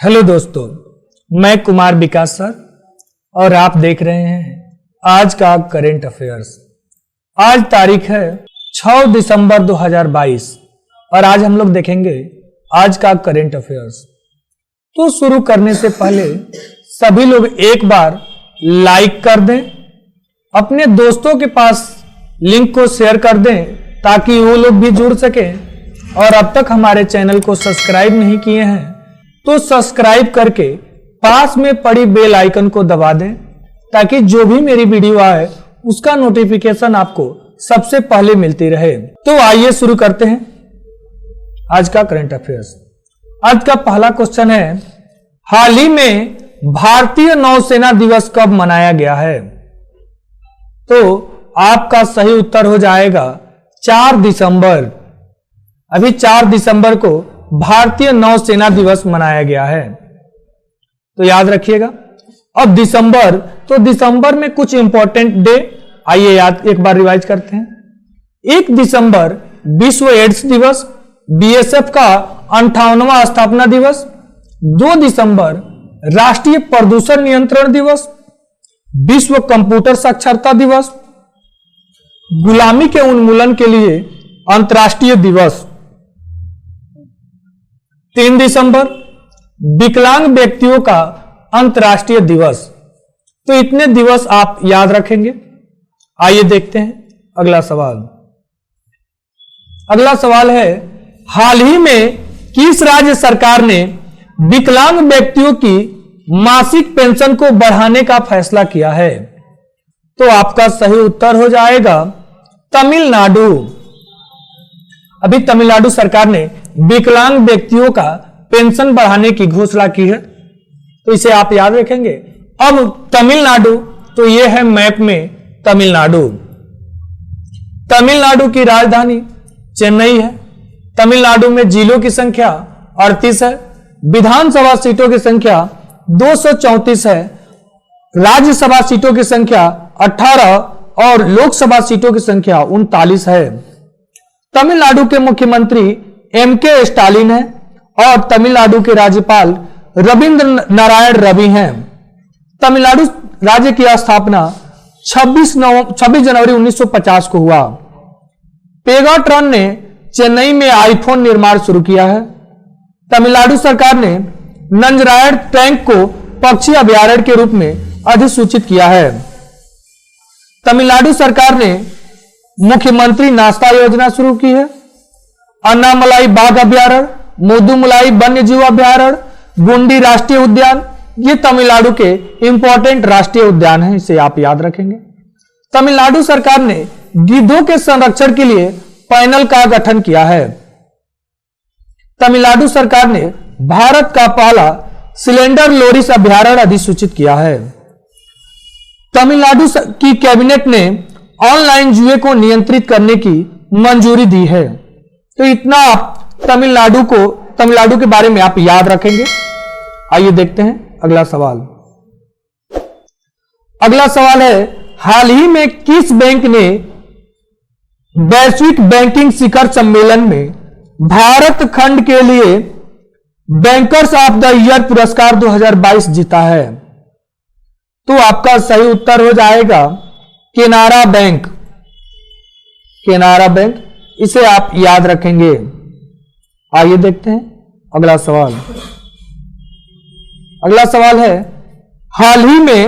Hello दोस्तों, मैं कुमार विकास sir और आप देख रहे हैं आज का करेंट अफेयर्स। आज तारीख है 6 दिसंबर 2022 और आज हम लोग देखेंगे आज का करेंट अफेयर्स। तो शुरू करने से पहले सभी लोग एक बार लाइक कर दें, अपने दोस्तों के पास लिंक को शेयर कर दें ताकि वो लोग भी जुड़ सकें, और अब तक हमारे चैनल को सब्सक्राइब नहीं किए हैं तो सब्सक्राइब करके पास में पड़ी बेल आइकन को दबा दें ताकि जो भी मेरी वीडियो आए उसका नोटिफिकेशन आपको सबसे पहले मिलती रहे। तो आइए शुरू करते हैं आज का करंट अफेयर्स। आज का पहला क्वेश्चन है, हाल ही में भारतीय नौसेना दिवस कब मनाया गया है? तो आपका सही उत्तर हो जाएगा 4 दिसंबर। अभी 4 दिसंबर को भारतीय नौसेना दिवस मनाया गया है, तो याद रखिएगा। अब दिसंबर, तो दिसंबर में कुछ इंपॉर्टेंट डे आइए याद एक बार रिवाइज करते हैं। 1 दिसंबर विश्व एड्स दिवस, बीएसएफ का 58वां स्थापना दिवस। 2 दिसंबर राष्ट्रीय प्रदूषण नियंत्रण दिवस, विश्व कंप्यूटर साक्षरता दिवस, गुलामी के उन्मूलन के लिए अंतर्राष्ट्रीय दिवस। 3 दिसंबर विकलांग व्यक्तियों का अंतर्राष्ट्रीय दिवस। तो इतने दिवस आप याद रखेंगे। आइए देखते हैं अगला सवाल। अगला सवाल है, हाल ही में किस राज्य सरकार ने विकलांग व्यक्तियों की मासिक पेंशन को बढ़ाने का फैसला किया है? तो आपका सही उत्तर हो जाएगा तमिलनाडु। अभी तमिलनाडु सरकार ने विकलांग व्यक्तियों का पेंशन बढ़ाने की घोषणा की है, तो इसे आप याद रखेंगे। अब तमिलनाडु, तो यह है मैप में तमिलनाडु। तमिलनाडु की राजधानी चेन्नई है। तमिलनाडु में जिलों की संख्या 38 है, विधानसभा सीटों की संख्या 234 है, राज्यसभा सीटों की संख्या 18 और लोकसभा सीटों की संख्या 39 है। तमिलनाडु के मुख्यमंत्री एम.के. स्टालिन है और तमिलनाडु के राज्यपाल रविंद्र नारायण रवि हैं। तमिलनाडु राज्य की स्थापना 26 जनवरी 1950 को हुआ। पेगाट्रॉन ने चेन्नई में आईफोन निर्माण शुरू किया है। तमिलनाडु सरकार ने नंजरायड टैंक को पक्षी अभयारण्य के रूप में अधिसूचित किया है। तमिलनाडु सरकार ने मुख्यमंत्री नाश्ता योजना शुरू की है। अन्नामलाई बाघ अभयारण्य, मुदुमलाई वन्य जीव अभयारण्य, गुंडी राष्ट्रीय उद्यान, ये तमिलनाडु के इंपॉर्टेंट राष्ट्रीय उद्यान हैं, इसे आप याद रखेंगे। तमिलनाडु सरकार ने गिद्धों के संरक्षण के लिए पैनल का गठन किया है। तमिलनाडु सरकार ने भारत का पहला सिलेंडर लोरिस अभयारण्य अधिसूचित किया है। तमिलनाडु की कैबिनेट ने ऑनलाइन जुए को नियंत्रित करने की मंजूरी दी है। तो इतना आप तमिलनाडु के बारे में आप याद रखेंगे। आइए देखते हैं अगला सवाल। अगला सवाल है, हाल ही में किस बैंक ने वैश्विक बैंकिंग शिखर सम्मेलन में भारत खंड के लिए बैंकर्स ऑफ द ईयर पुरस्कार 2022 जीता है? तो आपका सही उत्तर हो जाएगा केनरा बैंक। केनरा बैंक, इसे आप याद रखेंगे। आइए देखते हैं अगला सवाल। अगला सवाल है, हाल ही में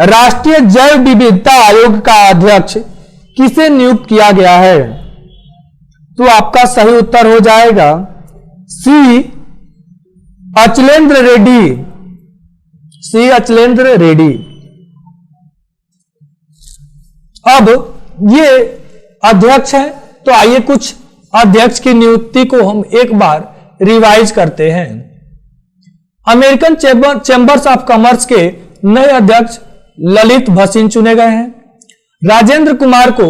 राष्ट्रीय जैव विविधता आयोग का अध्यक्ष किसे नियुक्त किया गया है? तो आपका सही उत्तर हो जाएगा सी अचलेंद्र रेड्डी। सी अचलेंद्र रेड्डी। अब ये अध्यक्ष है, तो आइए कुछ अध्यक्ष की नियुक्ति को हम एक बार रिवाइज करते हैं। अमेरिकन चैंबर्स ऑफ कॉमर्स के नए अध्यक्ष ललित भसीन चुने गए हैं। राजेंद्र कुमार को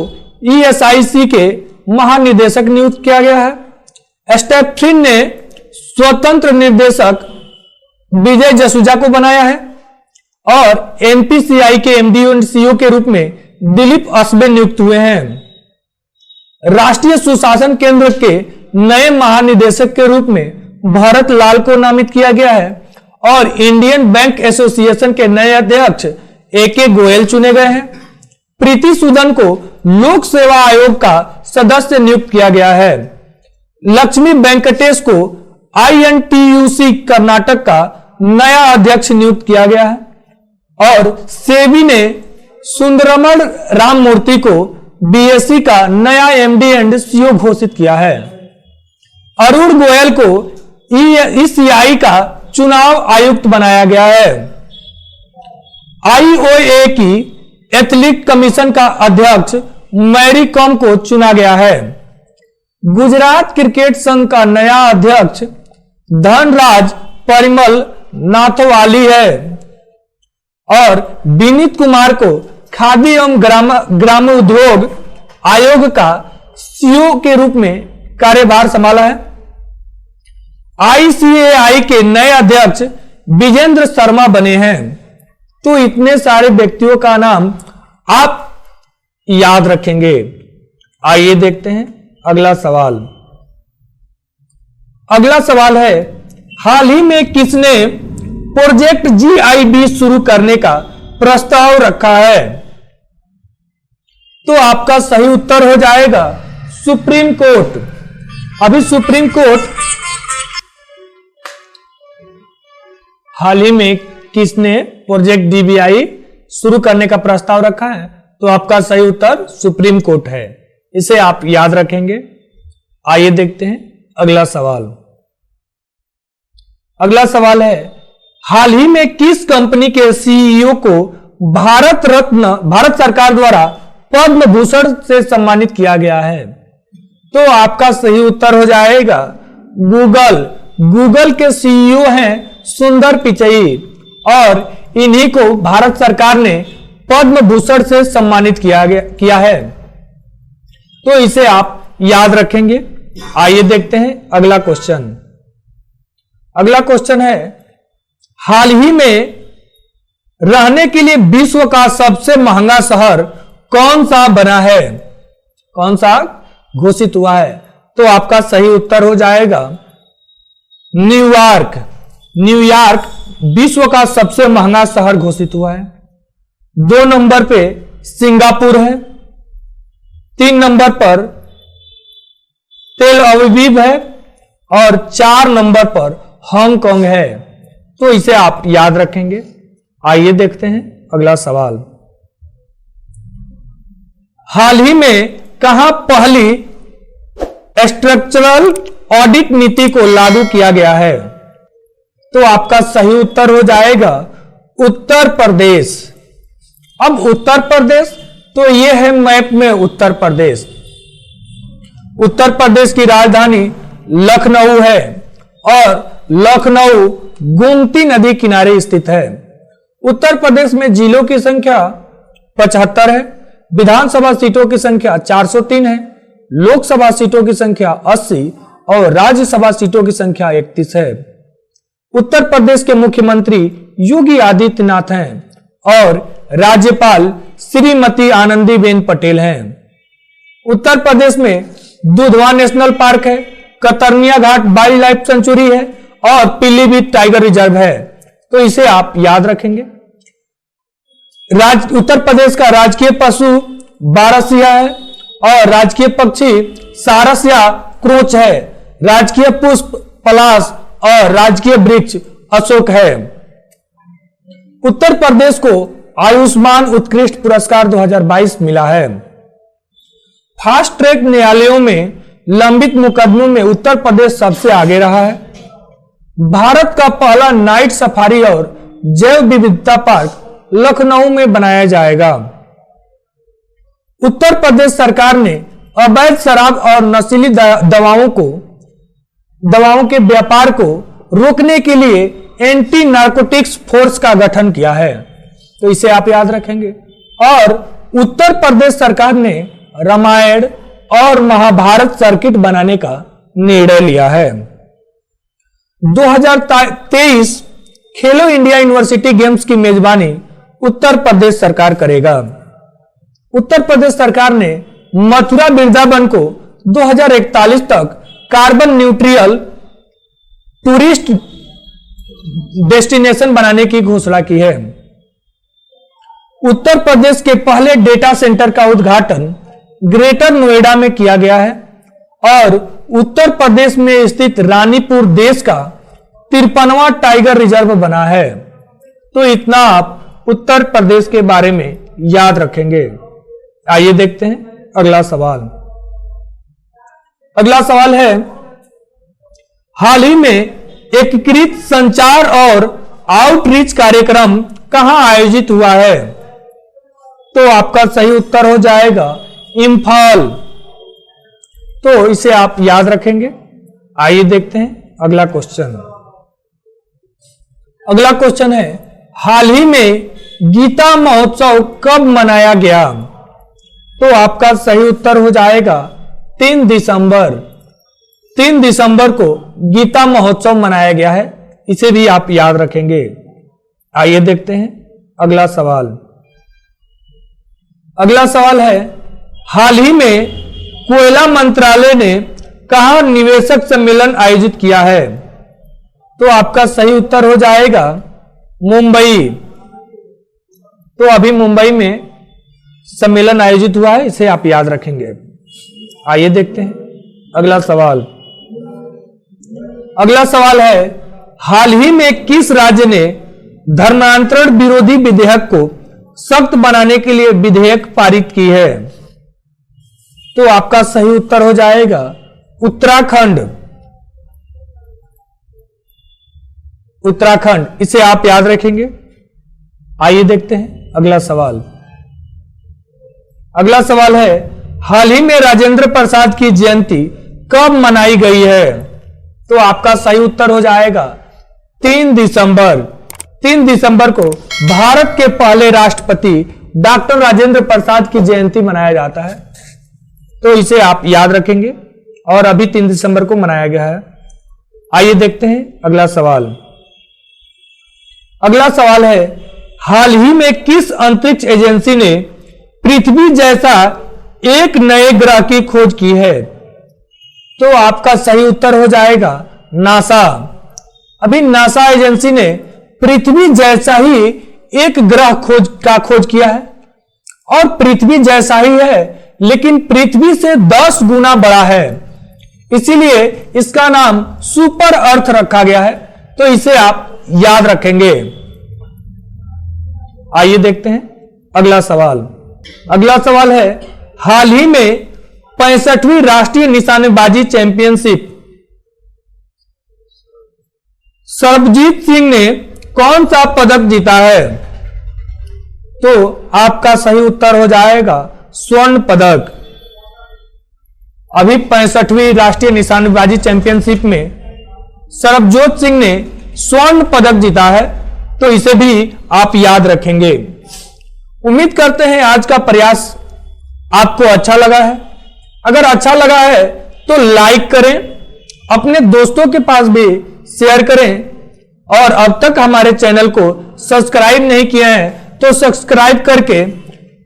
ईएसआईसी के महानिदेशक नियुक्त किया गया है। स्टेफिन ने स्वतंत्र निर्देशक विजय जसूजा को बनाया है और एनपीसीआई के एमडी और सीईओ के रूप में दिलीप असबे नियुक्त हुए हैं। राष्ट्रीय सुशासन केंद्र के नए महानिदेशक के रूप में भरत लाल को नामित किया गया है और इंडियन बैंक एसोसिएशन के नए अध्यक्ष AK गोयल चुने गए हैं। प्रीति सूदन को लोक सेवा आयोग का सदस्य नियुक्त किया गया है। लक्ष्मी वेंकटेश को INTUC कर्नाटक का नया अध्यक्ष नियुक्त किया गया है और सेबी ने सुंदरमण राममूर्ति को BSE का नया MD एंड CEO घोषित किया है। अरुण गोयल को ECI का चुनाव आयुक्त बनाया गया है। IOA की एथलीट कमीशन का अध्यक्ष मैरी कॉम को चुना गया है। गुजरात क्रिकेट संघ का नया अध्यक्ष धनराज परिमल नाथवाली है और विनीत कुमार को खादी एवं ग्रामोद्योग आयोग का CEO के रूप में कार्यभार संभाला है। ICAI के नए अध्यक्ष विजेंद्र शर्मा बने हैं। तो इतने सारे व्यक्तियों का नाम आप याद रखेंगे। आइए देखते हैं अगला सवाल। अगला सवाल है, हाल ही में किसने प्रोजेक्ट GIB शुरू करने का प्रस्ताव रखा है? तो आपका सही उत्तर हो जाएगा सुप्रीम कोर्ट। अभी सुप्रीम कोर्ट हाल ही में किसने प्रोजेक्ट DBI शुरू करने का प्रस्ताव रखा है? तो आपका सही उत्तर सुप्रीम कोर्ट है। इसे आप याद रखेंगे। आइए देखते हैं अगला सवाल। अगला सवाल है, हाल ही में किस कंपनी के CEO को भारत सरकार द्वारा पद्म भूषण से सम्मानित किया गया है? तो आपका सही उत्तर हो जाएगा गूगल के CEO हैं सुंदर पिचई और इन्हीं को भारत सरकार ने पद्म भूषण से सम्मानित किया है। तो इसे आप याद रखेंगे। आइए देखते हैं अगला क्वेश्चन। अगला क्वेश्चन है, हाल ही में रहने के लिए विश्व का सबसे महंगा शहर कौन सा बना है? कौन सा घोषित हुआ है? तो आपका सही उत्तर हो जाएगा न्यूयॉर्क। न्यूयॉर्क विश्व का सबसे महंगा शहर घोषित हुआ है। 2 नंबर पे सिंगापुर है, 3 नंबर पर तेल अवीव है और 4 नंबर पर हांगकांग है। तो इसे आप याद रखेंगे। आइए देखते हैं अगला सवाल। हाल ही में कहां पहली स्ट्रक्चरल ऑडिट नीति को लागू किया गया है? तो आपका सही उत्तर हो जाएगा उत्तर प्रदेश। अब उत्तर प्रदेश, तो यह है मैप में उत्तर प्रदेश। उत्तर प्रदेश की राजधानी लखनऊ है और लखनऊ गोमती नदी किनारे स्थित है। उत्तर प्रदेश में जिलों की संख्या 75 है, विधानसभा सीटों की संख्या 403 है, लोकसभा सीटों की संख्या 80 और राज्यसभा सीटों की संख्या 31 है। उत्तर प्रदेश के मुख्यमंत्री योगी आदित्यनाथ हैं और राज्यपाल श्रीमती आनंदीबेन पटेल हैं। उत्तर प्रदेश में दुधवा नेशनल पार्क है, कतरनिया घाट वाइल्ड लाइफ सेंचुरी है और पीलीभीत टाइगर रिजर्व है। तो इसे आप याद रखेंगे। उत्तर प्रदेश का राजकीय पशु बारहसिया है और राजकीय पक्षी सारस या क्रोच है। राजकीय पुष्प पलाश और राजकीय वृक्ष अशोक है। उत्तर प्रदेश को आयुष्मान उत्कृष्ट पुरस्कार 2022 मिला है। फास्ट ट्रैक न्यायालयों में लंबित मुकदमों में उत्तर प्रदेश सबसे आगे रहा है। भारत का पहला नाइट सफारी और जैव विविधता पार्क लखनऊ में बनाया जाएगा। उत्तर प्रदेश सरकार ने अवैध शराब और नशीली दवाओं के व्यापार को रोकने के लिए एंटी नार्कोटिक्स फोर्स का गठन किया है। तो इसे आप याद रखेंगे। और उत्तर प्रदेश सरकार ने रामायण और महाभारत सर्किट बनाने का निर्णय लिया है। 2023 खेलो इंडिया यूनिवर्सिटी गेम्स की मेजबानी उत्तर प्रदेश सरकार करेगा। उत्तर प्रदेश सरकार ने मथुरा वृंदावन को 2041 तक कार्बन न्यूट्रल डेस्टिनेशन बनाने की घोषणा की है। उत्तर प्रदेश के पहले डेटा सेंटर का उद्घाटन ग्रेटर नोएडा में किया गया है और उत्तर प्रदेश में स्थित रानीपुर देश का 53वां टाइगर रिजर्व बना है। तो इतना आप उत्तर प्रदेश के बारे में याद रखेंगे। आइए देखते हैं अगला सवाल। अगला सवाल है, हाल ही में एकीकृत संचार और आउटरीच कार्यक्रम कहां आयोजित हुआ है? तो आपका सही उत्तर हो जाएगा इंफाल। तो इसे आप याद रखेंगे। आइए देखते हैं अगला क्वेश्चन। अगला क्वेश्चन है, हाल ही में गीता महोत्सव कब मनाया गया? तो आपका सही उत्तर हो जाएगा 3 दिसंबर। 3 दिसंबर को गीता महोत्सव मनाया गया है। इसे भी आप याद रखेंगे। आइए देखते हैं अगला सवाल। अगला सवाल है, हाल ही में कोयला मंत्रालय ने कहां निवेशक सम्मेलन आयोजित किया है? तो आपका सही उत्तर हो जाएगा मुंबई। तो अभी मुंबई में सम्मेलन आयोजित हुआ है, इसे आप याद रखेंगे। आइए देखते हैं अगला सवाल। अगला सवाल है, हाल ही में किस राज्य ने धर्मांतरण विरोधी विधेयक को सख्त बनाने के लिए विधेयक पारित की है? तो आपका सही उत्तर हो जाएगा उत्तराखंड। उत्तराखंड, इसे आप याद रखेंगे। आइए देखते हैं अगला सवाल। अगला सवाल है, हाल ही में राजेंद्र प्रसाद की जयंती कब मनाई गई है? तो आपका सही उत्तर हो जाएगा 3 दिसंबर। 3 दिसंबर को भारत के पहले राष्ट्रपति डॉक्टर राजेंद्र प्रसाद की जयंती मनाया जाता है। तो इसे आप याद रखेंगे और अभी 3 दिसंबर को मनाया गया है। आइए देखते हैं अगला सवाल। अगला सवाल है, हाल ही में किस अंतरिक्ष एजेंसी ने पृथ्वी जैसा एक नए ग्रह की खोज की है? तो आपका सही उत्तर हो जाएगा नासा। अभी नासा एजेंसी ने पृथ्वी जैसा ही एक ग्रह खोज किया है और पृथ्वी जैसा ही है, लेकिन पृथ्वी से 10 गुना बड़ा है, इसीलिए इसका नाम सुपर अर्थ रखा गया है। तो इसे आप याद रखेंगे। आइए देखते हैं अगला सवाल। अगला सवाल है, हाल ही में 65वीं राष्ट्रीय निशानेबाजी चैंपियनशिप सरबजीत सिंह ने कौन सा पदक जीता है? तो आपका सही उत्तर हो जाएगा स्वर्ण पदक। अभी 65वीं राष्ट्रीय निशानेबाजी चैंपियनशिप में सरबजोत सिंह ने स्वर्ण पदक जीता है। तो इसे भी आप याद रखेंगे। उम्मीद करते हैं आज का प्रयास आपको अच्छा लगा है। अगर अच्छा लगा है तो लाइक करें, अपने दोस्तों के पास भी शेयर करें और अब तक हमारे चैनल को सब्सक्राइब नहीं किया है तो सब्सक्राइब करके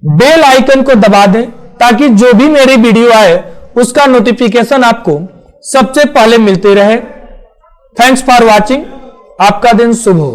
बेल आइकन को दबा दें ताकि जो भी मेरी वीडियो आए उसका नोटिफिकेशन आपको सबसे पहले मिलते रहे। Thanks for watching. आपका दिन शुभ हो।